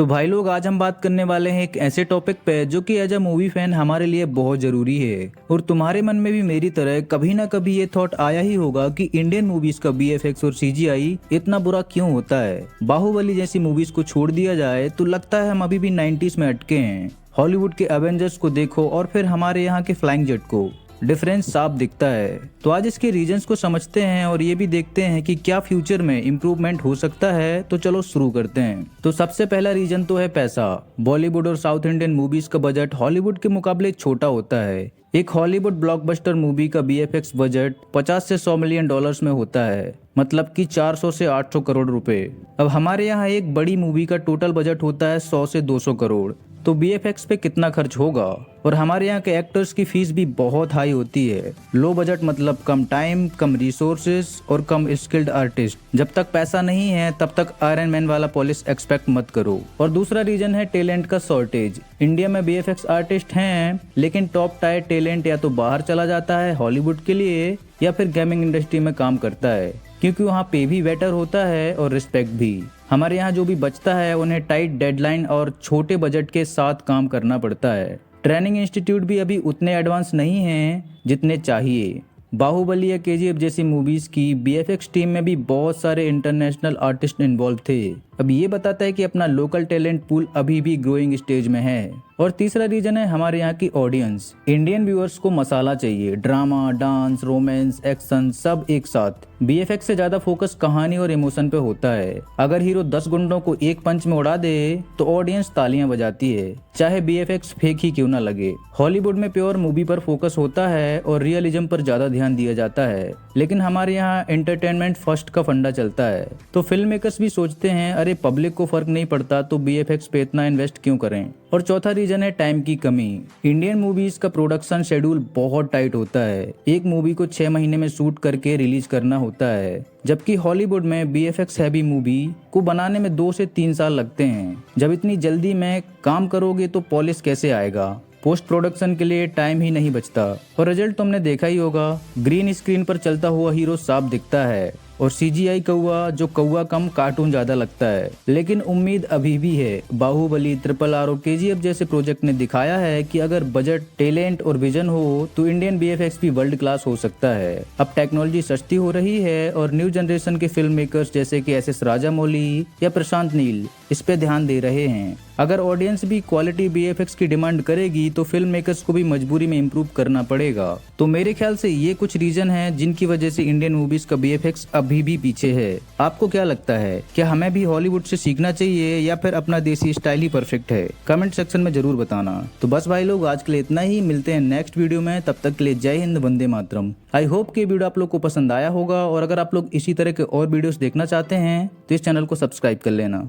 तो भाई लोग, आज हम बात करने वाले हैं एक ऐसे टॉपिक पे जो कि एज अ मूवी फैन हमारे लिए बहुत जरूरी है। और तुम्हारे मन में भी मेरी तरह कभी ना कभी ये थॉट आया ही होगा कि इंडियन मूवीज का बीएफएक्स और सीजीआई इतना बुरा क्यों होता है। बाहुबली जैसी मूवीज को छोड़ दिया जाए तो लगता है हम अभी भी 90s में अटके हैं। हॉलीवुड के एवेंजर्स को देखो और फिर हमारे यहाँ के फ्लाइंग जेट को, डिफरेंस साफ दिखता है। तो आज इसके रीजंस को समझते हैं और ये भी देखते हैं कि क्या फ्यूचर में इम्प्रूवमेंट हो सकता है। तो चलो शुरू करते हैं। तो सबसे पहला रीजन तो है पैसा। बॉलीवुड और साउथ इंडियन मूवीज का बजट हॉलीवुड के मुकाबले छोटा होता है। एक हॉलीवुड ब्लॉकबस्टर मूवी का बीएफएक्स बजट 50 से 100 मिलियन डॉलर्स में होता है, मतलब कि 400 से 800 करोड़ रुपए। अब हमारे यहाँ एक बड़ी मूवी का टोटल बजट होता है 100 से 200 करोड़। तो बीएफएक्स पे कितना खर्च होगा। और हमारे यहाँ के एक्टर्स की फीस भी बहुत हाई होती है। लो बजट मतलब कम टाइम, कम रिसोर्सेज और कम स्किल्ड आर्टिस्ट। जब तक पैसा नहीं है तब तक आयरन मैन वाला पॉलिश एक्सपेक्ट मत करो। और दूसरा रीजन है टैलेंट का शॉर्टेज। इंडिया में बीएफएक्स आर्टिस्ट हैं, लेकिन टॉप टायर टैलेंट या तो बाहर चला जाता है हॉलीवुड के लिए, या फिर गेमिंग इंडस्ट्री में काम करता है, क्योंकि वहाँ पे भी बेटर होता है और रिस्पेक्ट भी। हमारे यहाँ जो भी बचता है उन्हें टाइट डेडलाइन और छोटे बजट के साथ काम करना पड़ता है। ट्रेनिंग इंस्टीट्यूट भी अभी उतने एडवांस नहीं हैं जितने चाहिए। बाहुबली या केजीएफ जैसी मूवीज की बीएफएक्स टीम में भी बहुत सारे इंटरनेशनल आर्टिस्ट इन्वॉल्व थे। अब ये बताता है कि अपना लोकल टैलेंट पूल अभी भी ग्रोइंग स्टेज में है। और तीसरा रीजन है हमारे यहाँ की ऑडियंस। इंडियन व्यूअर्स को मसाला चाहिए, ड्रामा, डांस, रोमांस, एक्शन सब एक साथ। बीएफएक्स से ज्यादा फोकस कहानी और इमोशन पे होता है। अगर हीरो 10 गुंडों को एक पंच में उड़ा दे तो ऑडियंस तालियां बजाती है, चाहे बीएफएक्स फेक ही क्यों ना लगे। हॉलीवुड में प्योर मूवी पर फोकस होता है और रियलिज्म पर ज्यादा ध्यान दिया जाता है, लेकिन हमारे यहाँ एंटरटेनमेंट फर्स्ट का फंडा चलता है। तो फिल्म मेकर्स भी सोचते हैं अरे पब्लिक को फर्क नहीं पड़ता तो बीएफएक्स पे इतना इन्वेस्ट क्यों करें। और चौथा रीजन है टाइम की कमी। इंडियन मूवीज का प्रोडक्शन शेड्यूल बहुत टाइट होता है। एक मूवी को 6 महीने में शूट करके रिलीज करना होता है, जबकि हॉलीवुड में बीएफएक्स हैवी मूवी को बनाने में 2 से 3 साल लगते हैं। जब इतनी जल्दी में काम करोगे तो पॉलिश कैसे आएगा। पोस्ट प्रोडक्शन के लिए टाइम ही नहीं बचता। और रिजल्ट तुमने देखा ही होगा, ग्रीन स्क्रीन पर चलता हुआ हीरो साफ दिखता है और सीजीआई कौवा जो कौवा कम कार्टून ज्यादा लगता है। लेकिन उम्मीद अभी भी है। बाहुबली, RRR और केजीएफ जैसे प्रोजेक्ट ने दिखाया है कि अगर बजट, टैलेंट और विजन हो तो इंडियन बीएफएक्स भी वर्ल्ड क्लास हो सकता है। अब टेक्नोलॉजी सस्ती हो रही है और न्यू जनरेशन के फिल्म मेकर्स जैसे कि एस राजामौली या प्रशांत नील इस पे ध्यान दे रहे हैं। अगर ऑडियंस भी क्वालिटी बीएफएक्स की डिमांड करेगी तो फिल्म मेकर्स को भी मजबूरी में इम्प्रूव करना पड़ेगा। तो मेरे ख्याल से ये कुछ रीजन हैं जिनकी वजह से इंडियन मूवीज का बीएफएक्स अभी भी पीछे है। आपको क्या लगता है, क्या हमें भी हॉलीवुड से सीखना चाहिए या फिर अपना देसी स्टाइल ही परफेक्ट है? कमेंट सेक्शन में जरूर बताना। तो बस भाई लोग, आज के लिए इतना ही। मिलते हैं नेक्स्ट वीडियो में, तब तक के लिए जय हिंद, वंदे मातरम। आई होप कि वीडियो आप लोग को पसंद आया होगा और अगर आप लोग इसी तरह के और वीडियोस देखना चाहते हैं तो इस चैनल को सब्सक्राइब कर लेना।